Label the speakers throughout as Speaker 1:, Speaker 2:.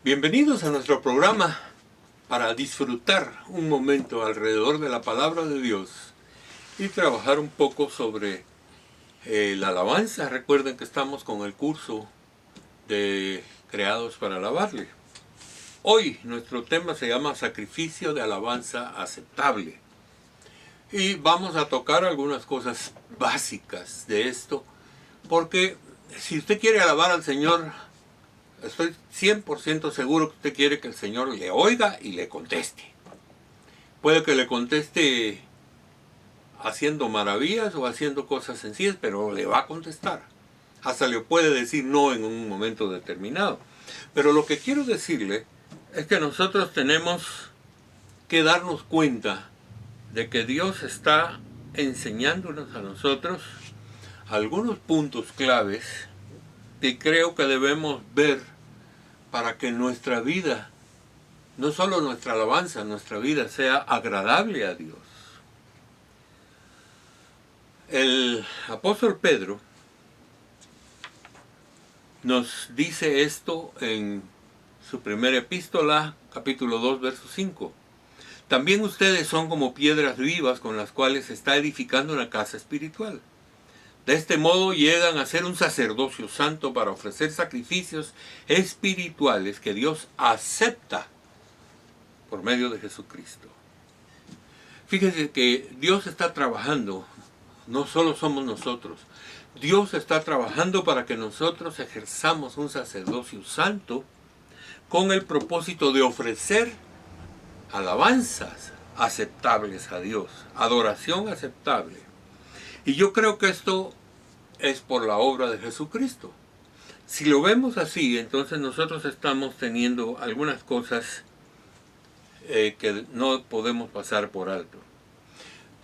Speaker 1: Bienvenidos a nuestro programa para disfrutar un momento alrededor de la palabra de Dios y trabajar un poco sobre la alabanza. Recuerden que estamos con el curso de Creados para Alabarle. Hoy nuestro tema se llama Sacrificio de Alabanza Aceptable. Y vamos a tocar algunas cosas básicas de esto, porque si usted quiere alabar al Señor, estoy 100% seguro que usted quiere que el Señor le oiga y le conteste. Puede que le conteste haciendo maravillas o haciendo cosas sencillas, pero le va a contestar. Hasta le puede decir no en un momento determinado. Pero lo que quiero decirle es que nosotros tenemos que darnos cuenta de que Dios está enseñándonos a nosotros algunos puntos claves que creo que debemos ver para que nuestra vida, no solo nuestra alabanza, nuestra vida sea agradable a Dios. El apóstol Pedro nos dice esto en su primera epístola, capítulo 2, verso 5. También ustedes son como piedras vivas con las cuales se está edificando una casa espiritual. De este modo llegan a ser un sacerdocio santo para ofrecer sacrificios espirituales que Dios acepta por medio de Jesucristo. Fíjense que Dios está trabajando, no solo somos nosotros. Dios está trabajando para que nosotros ejerzamos un sacerdocio santo con el propósito de ofrecer alabanzas aceptables a Dios, adoración aceptable. Y yo creo que esto es por la obra de Jesucristo. Si lo vemos así, entonces nosotros estamos teniendo algunas cosas que no podemos pasar por alto.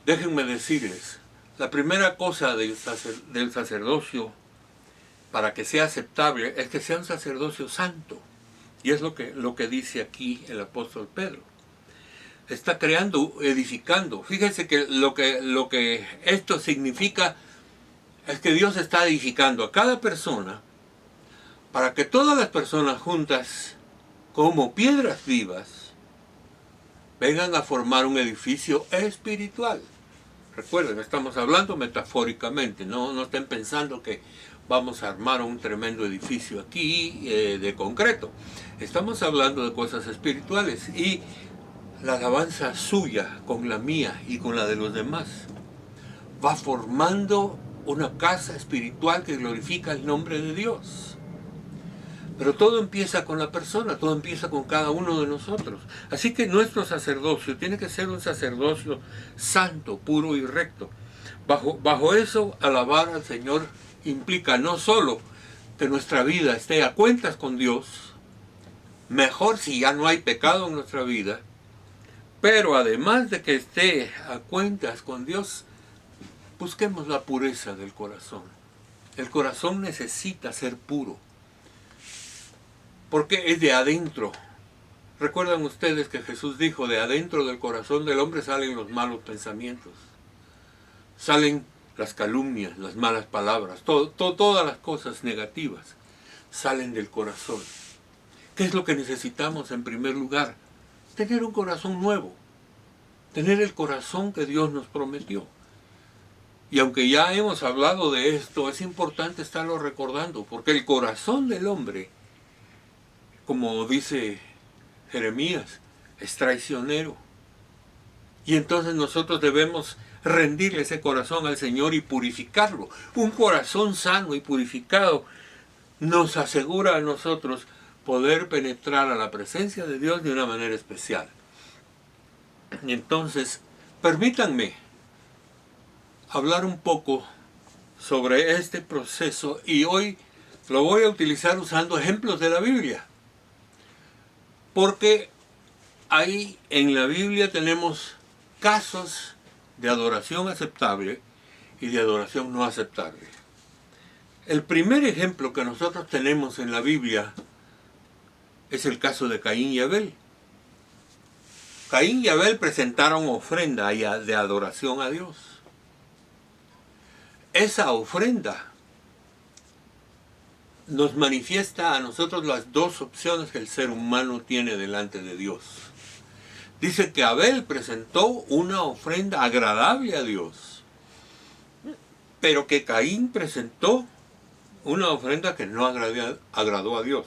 Speaker 1: Déjenme decirles, la primera cosa del sacerdocio para que sea aceptable es que sea un sacerdocio santo. Y es lo que dice aquí el apóstol Pedro. Está creando, edificando. Fíjense que lo que esto significa es que Dios está edificando a cada persona para que todas las personas juntas, como piedras vivas, vengan a formar un edificio espiritual. Recuerden, estamos hablando metafóricamente, no estén pensando que vamos a armar un tremendo edificio aquí de concreto. Estamos hablando de cosas espirituales y la alabanza suya con la mía y con la de los demás va formando una casa espiritual que glorifica el nombre de Dios. Pero todo empieza con la persona, todo empieza con cada uno de nosotros. Así que nuestro sacerdocio tiene que ser un sacerdocio santo, puro y recto. Bajo eso, alabar al Señor implica no solo que nuestra vida esté a cuentas con Dios, mejor si ya no hay pecado en nuestra vida, pero además de que esté a cuentas con Dios, busquemos la pureza del corazón. El corazón necesita ser puro, porque es de adentro. Recuerdan ustedes que Jesús dijo, de adentro del corazón del hombre salen los malos pensamientos, salen las calumnias, las malas palabras, todas las cosas negativas salen del corazón. ¿Qué es lo que necesitamos en primer lugar? Tener un corazón nuevo, tener el corazón que Dios nos prometió. Y aunque ya hemos hablado de esto, es importante estarlo recordando, porque el corazón del hombre, como dice Jeremías, es traicionero. Y entonces nosotros debemos rendirle ese corazón al Señor y purificarlo. Un corazón sano y purificado nos asegura a nosotros poder penetrar a la presencia de Dios de una manera especial. Y entonces, permítanme hablar un poco sobre este proceso y hoy lo voy a utilizar usando ejemplos de la Biblia. Porque ahí en la Biblia tenemos casos de adoración aceptable y de adoración no aceptable. El primer ejemplo que nosotros tenemos en la Biblia es el caso de Caín y Abel. Caín y Abel presentaron ofrenda de adoración a Dios. Esa ofrenda nos manifiesta a nosotros las dos opciones que el ser humano tiene delante de Dios. Dice que Abel presentó una ofrenda agradable a Dios, pero que Caín presentó una ofrenda que no agradó a Dios.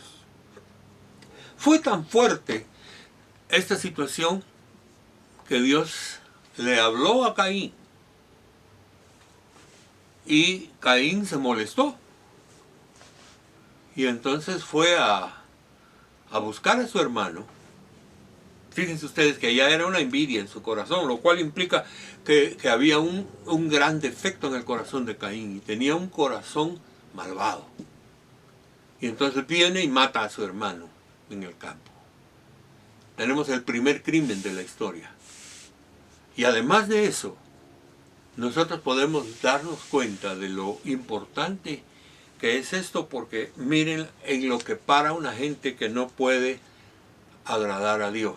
Speaker 1: Fue tan fuerte esta situación que Dios le habló a Caín y Caín se molestó. Y entonces fue a buscar a su hermano. Fíjense ustedes que ya era una envidia en su corazón, lo cual implica que había un gran defecto en el corazón de Caín y tenía un corazón malvado. Y entonces viene y mata a su hermano en el campo. Tenemos el primer crimen de la historia. Y además de eso, nosotros podemos darnos cuenta de lo importante que es esto, porque miren en lo que para una gente que no puede agradar a Dios.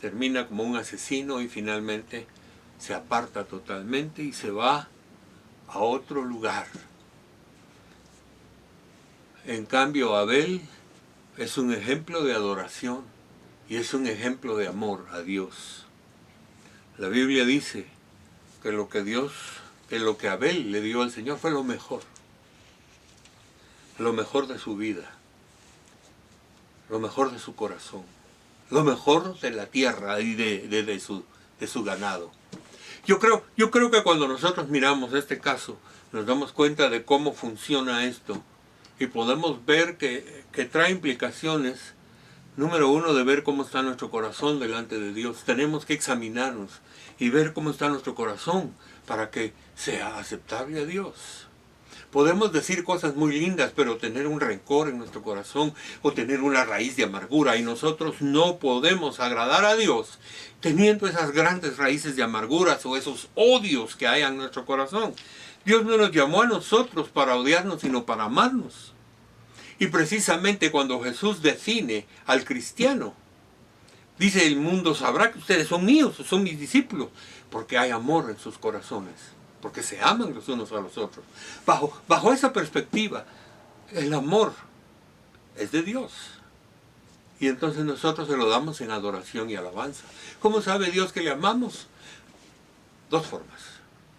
Speaker 1: Termina como un asesino y finalmente se aparta totalmente y se va a otro lugar. En cambio, Abel es un ejemplo de adoración y es un ejemplo de amor a Dios. La Biblia dice que lo que Abel le dio al Señor fue lo mejor de su vida, lo mejor de su corazón, lo mejor de la tierra y de su ganado. Yo creo que cuando nosotros miramos este caso, nos damos cuenta de cómo funciona esto y podemos ver que trae implicaciones. Número uno, de ver cómo está nuestro corazón delante de Dios. Tenemos que examinarnos y ver cómo está nuestro corazón para que sea aceptable a Dios. Podemos decir cosas muy lindas, pero tener un rencor en nuestro corazón o tener una raíz de amargura, y nosotros no podemos agradar a Dios teniendo esas grandes raíces de amarguras o esos odios que hay en nuestro corazón. Dios no nos llamó a nosotros para odiarnos, sino para amarnos. Y precisamente cuando Jesús define al cristiano, dice: el mundo sabrá que ustedes son míos, son mis discípulos, porque hay amor en sus corazones, porque se aman los unos a los otros. Bajo esa perspectiva, el amor es de Dios. Y entonces nosotros se lo damos en adoración y alabanza. ¿Cómo sabe Dios que le amamos? Dos formas.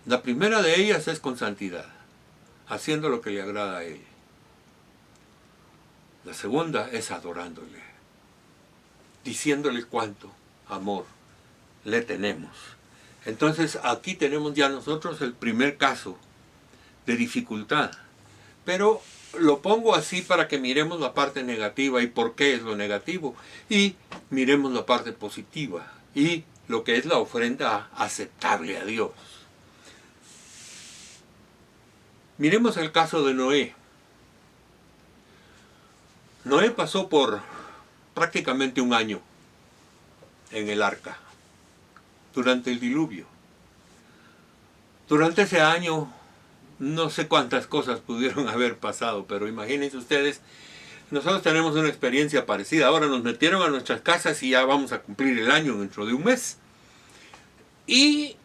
Speaker 1: La primera de ellas es con santidad, haciendo lo que le agrada a Él. La segunda es adorándole, diciéndole cuánto amor le tenemos. Entonces aquí tenemos ya nosotros el primer caso de dificultad. Pero lo pongo así para que miremos la parte negativa y por qué es lo negativo. Y miremos la parte positiva y lo que es la ofrenda aceptable a Dios. Miremos el caso de Noé. Noé pasó por prácticamente un año en el arca, durante el diluvio. Durante ese año, no sé cuántas cosas pudieron haber pasado, pero imagínense ustedes, nosotros tenemos una experiencia parecida. Ahora nos metieron a nuestras casas y ya vamos a cumplir el año dentro de un mes. Y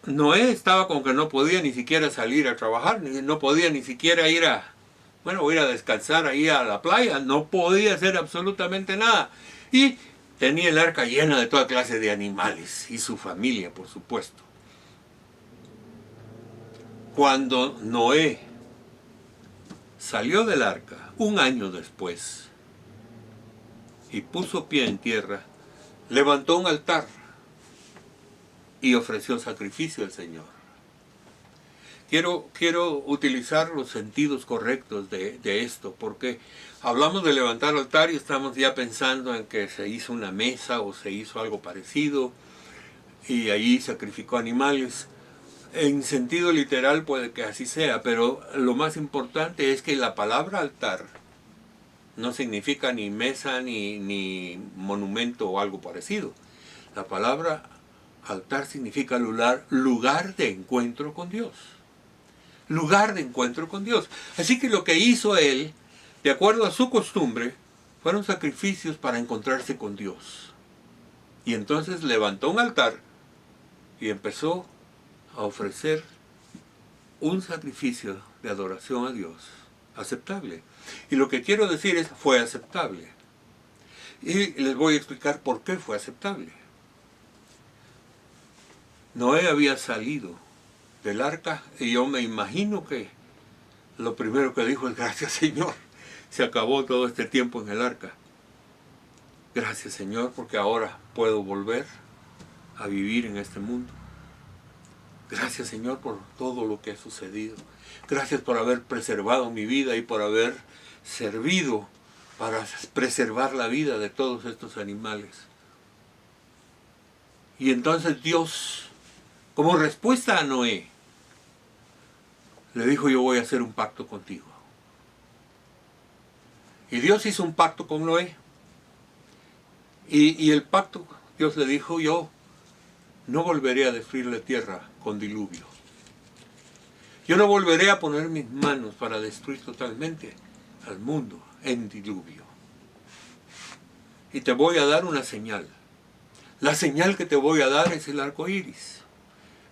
Speaker 1: Noé estaba con que no podía ni siquiera salir a trabajar, no podía ni siquiera ir a descansar ahí a la playa, no podía hacer absolutamente nada. Y tenía el arca llena de toda clase de animales, y su familia, por supuesto. Cuando Noé salió del arca, un año después, y puso pie en tierra, levantó un altar y ofreció sacrificio al Señor. Quiero utilizar los sentidos correctos de esto, porque hablamos de levantar altar y estamos ya pensando en que se hizo una mesa o se hizo algo parecido y allí sacrificó animales. En sentido literal puede que así sea, pero lo más importante es que la palabra altar no significa ni mesa ni monumento o algo parecido. La palabra altar significa lugar de encuentro con Dios. Lugar de encuentro con Dios. Así que lo que hizo él, de acuerdo a su costumbre, fueron sacrificios para encontrarse con Dios. Y entonces levantó un altar y empezó a ofrecer un sacrificio de adoración a Dios aceptable. Y lo que quiero decir es, fue aceptable. Y les voy a explicar por qué fue aceptable. Noé había salido del arca y yo me imagino que lo primero que dijo es, gracias Señor, se acabó todo este tiempo en el arca. Gracias Señor, porque ahora puedo volver a vivir en este mundo. Gracias Señor por todo lo que ha sucedido. Gracias por haber preservado mi vida y por haber servido para preservar la vida de todos estos animales. Y entonces Dios, como respuesta a Noé, le dijo, yo voy a hacer un pacto contigo. Y Dios hizo un pacto con Noé. Y el pacto, Dios le dijo, yo no volveré a destruir la tierra con diluvio. Yo no volveré a poner mis manos para destruir totalmente al mundo en diluvio. Y te voy a dar una señal. La señal que te voy a dar es el arco iris.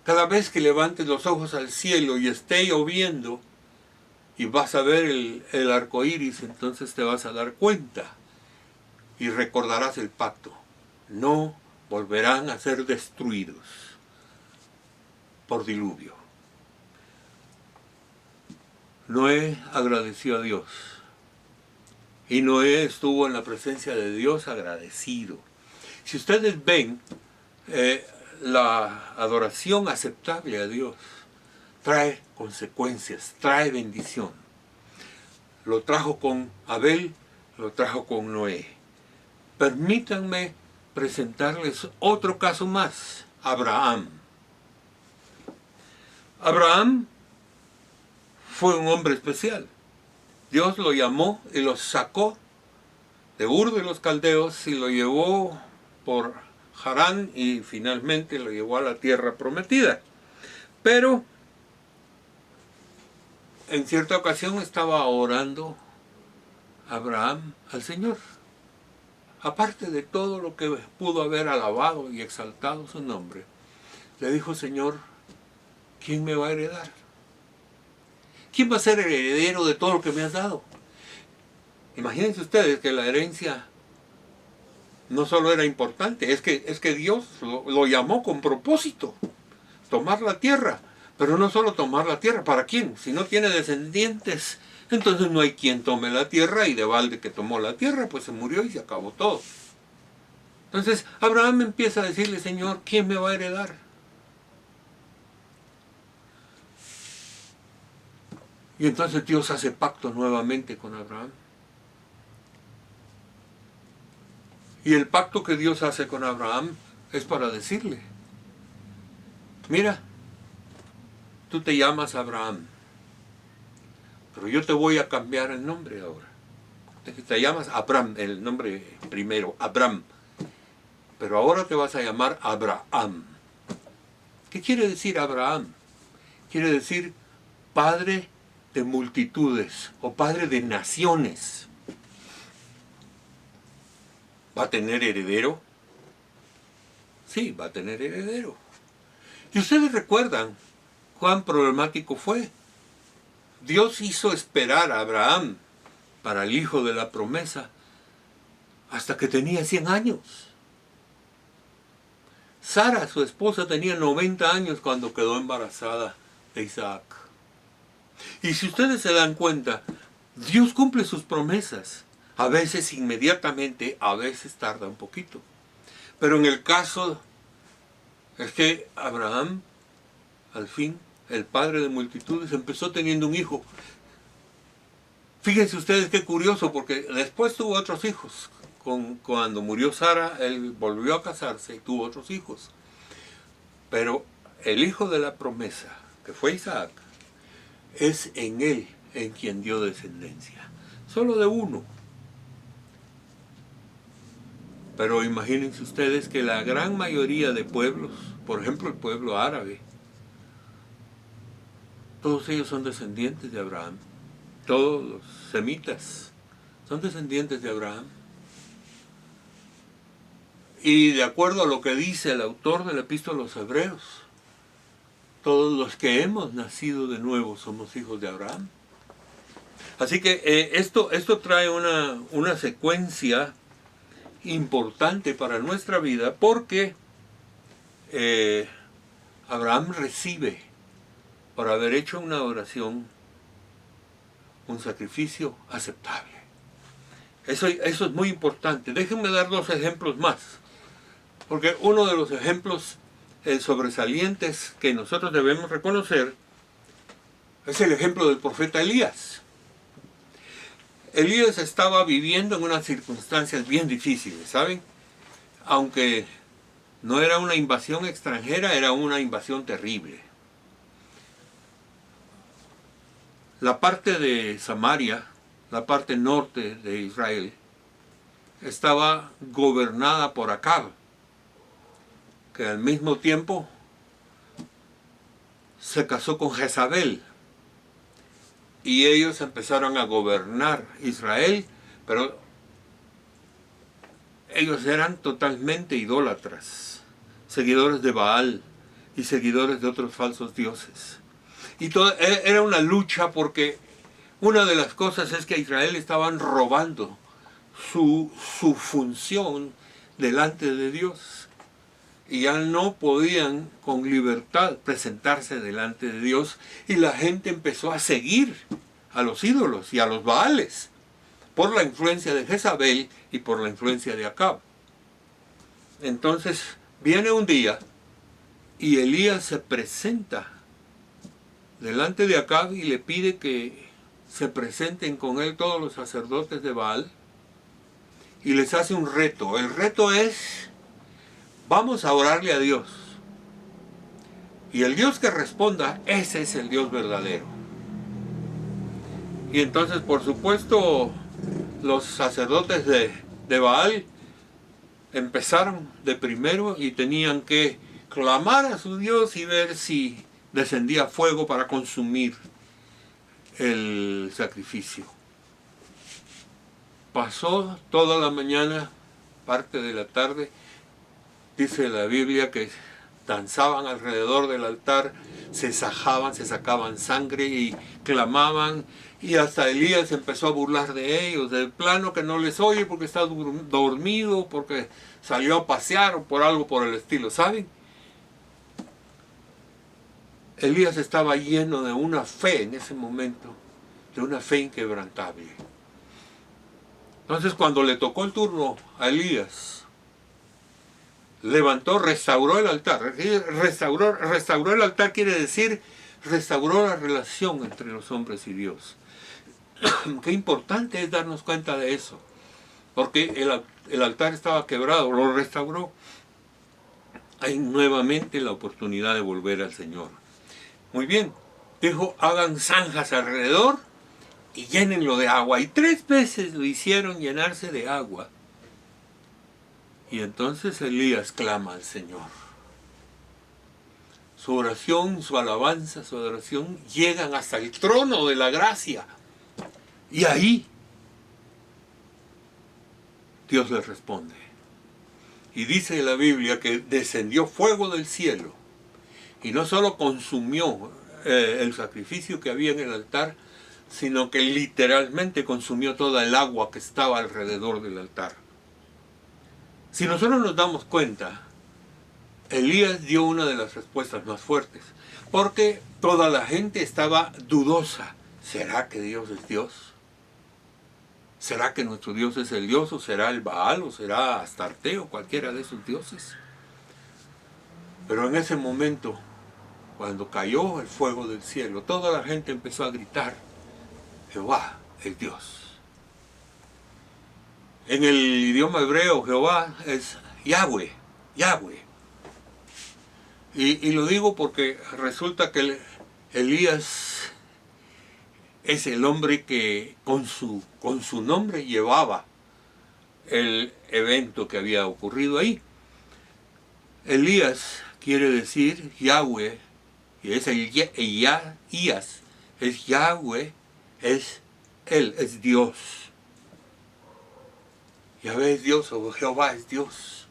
Speaker 1: Cada vez que levantes los ojos al cielo y esté lloviendo y vas a ver el arco iris, entonces te vas a dar cuenta y recordarás el pacto. No volverán a ser destruidos por diluvio. Noé agradeció a Dios. Y Noé estuvo en la presencia de Dios agradecido. Si ustedes ven, la adoración aceptable a Dios trae consecuencias, trae bendición. Lo trajo con Abel, lo trajo con Noé. Permítanme presentarles otro caso más, Abraham. Abraham fue un hombre especial. Dios lo llamó y lo sacó de Ur de los Caldeos y lo llevó por Harán y finalmente lo llevó a la tierra prometida. Pero en cierta ocasión estaba orando Abraham al Señor. Aparte de todo lo que pudo haber alabado y exaltado su nombre, le dijo, Señor, ¿quién me va a heredar? ¿Quién va a ser el heredero de todo lo que me has dado? Imagínense ustedes que la herencia no solo era importante, es que Dios lo llamó con propósito, tomar la tierra. Pero no solo tomar la tierra, ¿para quién? Si no tiene descendientes, entonces no hay quien tome la tierra, y de balde que tomó la tierra, pues se murió y se acabó todo. Entonces Abraham empieza a decirle, Señor, ¿quién me va a heredar? Y entonces Dios hace pacto nuevamente con Abraham. Y el pacto que Dios hace con Abraham es para decirle, mira, tú te llamas Abraham, pero yo te voy a cambiar el nombre ahora. Te llamas Abram, el nombre primero, Abram, pero ahora te vas a llamar Abraham. ¿Qué quiere decir Abraham? Quiere decir padre de multitudes o padre de naciones. ¿Va a tener heredero? Sí, va a tener heredero. Y ustedes recuerdan cuán problemático fue. Dios hizo esperar a Abraham para el hijo de la promesa hasta que tenía 100 años. Sara, su esposa, tenía 90 años cuando quedó embarazada de Isaac. Y si ustedes se dan cuenta, Dios cumple sus promesas. A veces inmediatamente, a veces tarda un poquito. Pero en el caso es que Abraham, al fin, el padre de multitudes, empezó teniendo un hijo. Fíjense ustedes qué curioso, porque después tuvo otros hijos. Cuando murió Sara, él volvió a casarse y tuvo otros hijos. Pero el hijo de la promesa, que fue Isaac, es en él en quien dio descendencia. Solo de uno. Pero imagínense ustedes que la gran mayoría de pueblos, por ejemplo el pueblo árabe, todos ellos son descendientes de Abraham. Todos los semitas son descendientes de Abraham. Y de acuerdo a lo que dice el autor de la Epístola a los Hebreos, Todos los que hemos nacido de nuevo somos hijos de Abraham. Así que esto trae una secuencia importante para nuestra vida, porque Abraham recibe, por haber hecho una oración, un sacrificio aceptable. Eso es muy importante. Déjenme dar 2 ejemplos más, porque uno de los ejemplos sobresalientes que nosotros debemos reconocer es el ejemplo del profeta Elías. Elías estaba viviendo en unas circunstancias bien difíciles, ¿saben? Aunque no era una invasión extranjera, era una invasión terrible. La parte de Samaria, la parte norte de Israel, estaba gobernada por Acab, que al mismo tiempo se casó con Jezabel, y ellos empezaron a gobernar Israel, pero ellos eran totalmente idólatras, seguidores de Baal y seguidores de otros falsos dioses. Y era una lucha, porque una de las cosas es que a Israel estaban robando su función delante de Dios, y ya no podían con libertad presentarse delante de Dios, y la gente empezó a seguir a los ídolos y a los Baales por la influencia de Jezabel y por la influencia de Acab. Entonces viene un día y Elías se presenta delante de Acab y le pide que se presenten con él todos los sacerdotes de Baal, y les hace un reto. El reto es: vamos a orarle a Dios, y el Dios que responda, ese es el Dios verdadero. Y entonces, por supuesto, los sacerdotes de Baal empezaron de primero y tenían que clamar a su Dios y ver si descendía fuego para consumir el sacrificio. Pasó toda la mañana, parte de la tarde. Dice la Biblia que danzaban alrededor del altar, se sajaban, se sacaban sangre y clamaban, y hasta Elías empezó a burlar de ellos, del plano que no les oye porque está dormido, porque salió a pasear o por algo por el estilo, ¿saben? Elías estaba lleno de una fe en ese momento, de una fe inquebrantable. Entonces, cuando le tocó el turno a Elías, levantó, restauró el altar. Restauró el altar quiere decir restauró la relación entre los hombres y Dios. Qué importante es darnos cuenta de eso, porque el altar estaba quebrado, lo restauró. Hay nuevamente la oportunidad de volver al Señor. Muy bien, dijo: hagan zanjas alrededor y llénenlo de agua. Y 3 veces lo hicieron llenarse de agua. Y entonces Elías clama al Señor. Su oración, su alabanza, su adoración llegan hasta el trono de la gracia. Y ahí Dios le responde. Y dice la Biblia que descendió fuego del cielo. Y no solo consumió el sacrificio que había en el altar, sino que literalmente consumió toda el agua que estaba alrededor del altar. Si nosotros nos damos cuenta, Elías dio una de las respuestas más fuertes, porque toda la gente estaba dudosa. ¿Será que Dios es Dios? ¿Será que nuestro Dios es el Dios? ¿O será el Baal? ¿O será Astarte? ¿O cualquiera de esos dioses? Pero en ese momento, cuando cayó el fuego del cielo, toda la gente empezó a gritar: Jehová es Dios. En el idioma hebreo, Jehová es Yahweh, Yahweh. Y lo digo porque resulta que Elías es el hombre que con su nombre llevaba el evento que había ocurrido ahí. Elías quiere decir Yahweh, y es Yahías, es Yahweh, es Él, es Dios. Yahvé es Dios o Jehová es Dios.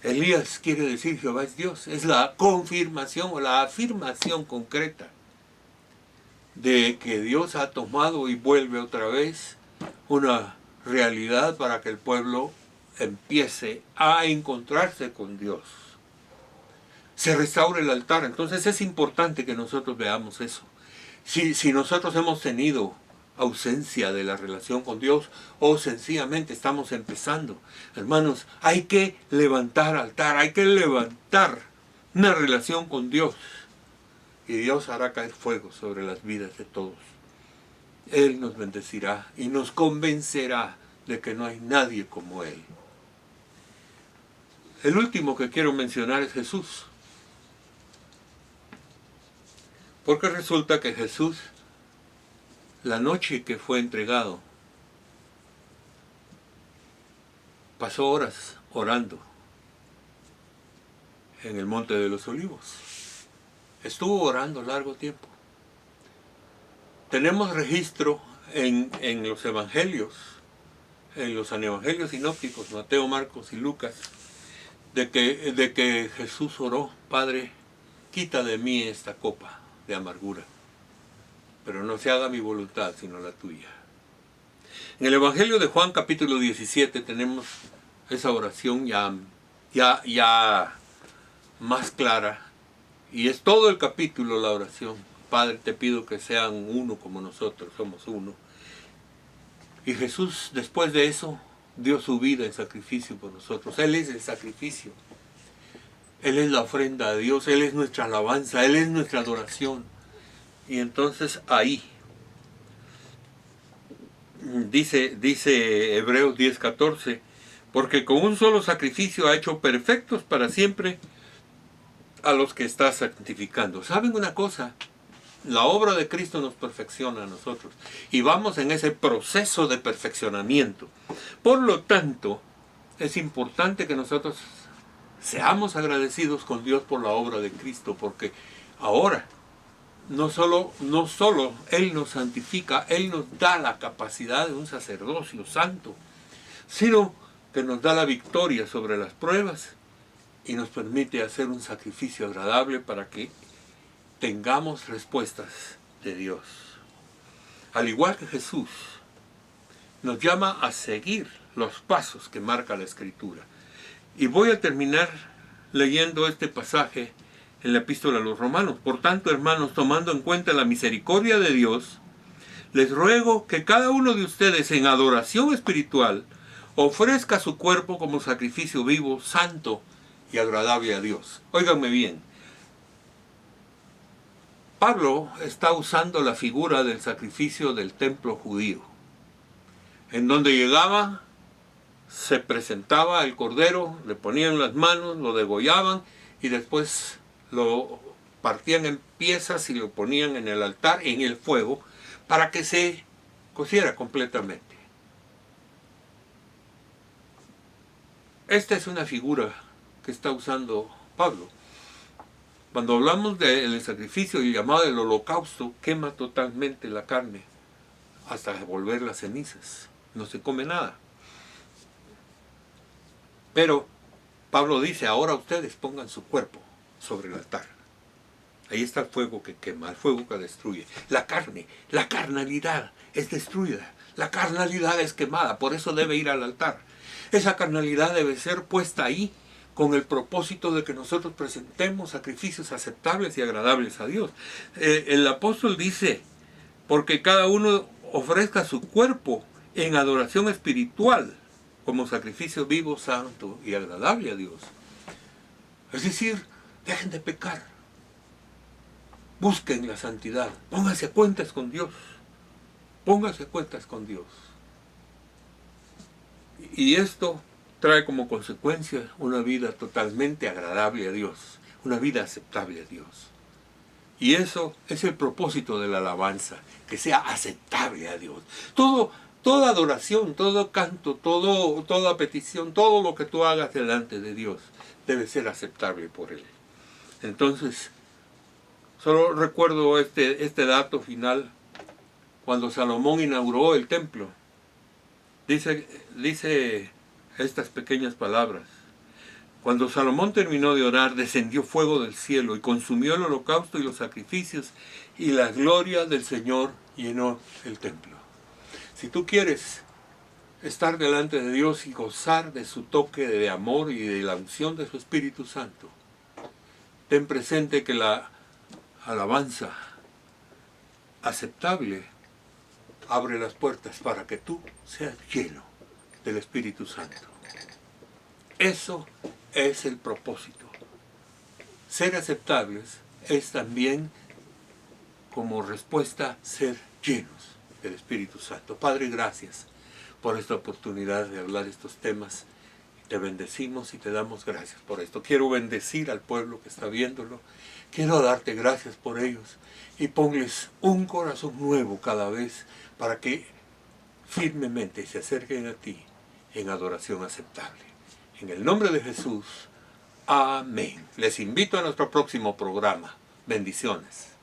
Speaker 1: Elías quiere decir Jehová es Dios. Es la confirmación o la afirmación concreta de que Dios ha tomado y vuelve otra vez una realidad para que el pueblo empiece a encontrarse con Dios. Se restaura el altar. Entonces es importante que nosotros veamos eso. Si nosotros hemos tenido ausencia de la relación con Dios o sencillamente estamos empezando, hermanos, hay que levantar altar, hay que levantar una relación con Dios y Dios hará caer fuego sobre las vidas de todos. Él nos bendecirá y nos convencerá de que no hay nadie como Él. El último que quiero mencionar es Jesús. Porque resulta que Jesús, la noche que fue entregado, pasó horas orando en el Monte de los Olivos. Estuvo orando largo tiempo. Tenemos registro en los evangelios, en los evangelios sinópticos, Mateo, Marcos y Lucas, de que Jesús oró: Padre, quita de mí esta copa de amargura, pero no se haga mi voluntad sino la tuya. En el Evangelio de Juan capítulo 17 tenemos esa oración ya más clara, y es todo el capítulo la oración: Padre, te pido que sean uno como nosotros somos uno. Y Jesús, después de eso, dio su vida en sacrificio por nosotros. Él es el sacrificio. Él es la ofrenda a Dios, Él es nuestra alabanza, Él es nuestra adoración. Y entonces ahí, dice Hebreos 10:14, porque con un solo sacrificio ha hecho perfectos para siempre a los que está santificando. ¿Saben una cosa? La obra de Cristo nos perfecciona a nosotros y vamos en ese proceso de perfeccionamiento. Por lo tanto, es importante que nosotros seamos agradecidos con Dios por la obra de Cristo, porque ahora no solo Él nos santifica, Él nos da la capacidad de un sacerdocio santo, sino que nos da la victoria sobre las pruebas y nos permite hacer un sacrificio agradable para que tengamos respuestas de Dios. Al igual que Jesús, nos llama a seguir los pasos que marca la Escritura. Y voy a terminar leyendo este pasaje en la epístola a los Romanos. Por tanto, hermanos, tomando en cuenta la misericordia de Dios, les ruego que cada uno de ustedes en adoración espiritual ofrezca su cuerpo como sacrificio vivo, santo y agradable a Dios. Óiganme bien. Pablo está usando la figura del sacrificio del templo judío, en donde llegaba, se presentaba el cordero, le ponían las manos, lo degollaban y después lo partían en piezas y lo ponían en el altar, en el fuego, para que se cociera completamente. Esta es una figura que está usando Pablo. Cuando hablamos del sacrificio y llamado del holocausto, quema totalmente la carne hasta volverla cenizas. No se come nada. Pero Pablo dice: ahora ustedes pongan su cuerpo sobre el altar. Ahí está el fuego que quema, el fuego que destruye. La carne, la carnalidad es destruida. La carnalidad es quemada, por eso debe ir al altar. Esa carnalidad debe ser puesta ahí con el propósito de que nosotros presentemos sacrificios aceptables y agradables a Dios. El apóstol dice: porque cada uno ofrezca su cuerpo en adoración espiritual como sacrificio vivo, santo y agradable a Dios. Es decir, dejen de pecar, busquen la santidad, pónganse a cuentas con Dios, pónganse a cuentas con Dios. Y esto trae como consecuencia una vida totalmente agradable a Dios, una vida aceptable a Dios. Y eso es el propósito de la alabanza, que sea aceptable a Dios. Toda adoración, todo canto, toda petición, todo lo que tú hagas delante de Dios debe ser aceptable por Él. Entonces, solo recuerdo este dato final. Cuando Salomón inauguró el templo, dice estas pequeñas palabras: Cuando Salomón terminó de orar, descendió fuego del cielo y consumió el holocausto y los sacrificios, y la gloria del Señor llenó el templo. Si tú quieres estar delante de Dios y gozar de su toque de amor y de la unción de su Espíritu Santo, ten presente que la alabanza aceptable abre las puertas para que tú seas lleno del Espíritu Santo. Eso es el propósito. Ser aceptables es también, como respuesta, ser llenos del Espíritu Santo. Padre, gracias por esta oportunidad de hablar estos temas. Te bendecimos y te damos gracias por esto. Quiero bendecir al pueblo que está viéndolo. Quiero darte gracias por ellos y ponles un corazón nuevo cada vez para que firmemente se acerquen a ti en adoración aceptable. En el nombre de Jesús, amén. Les invito a nuestro próximo programa. Bendiciones.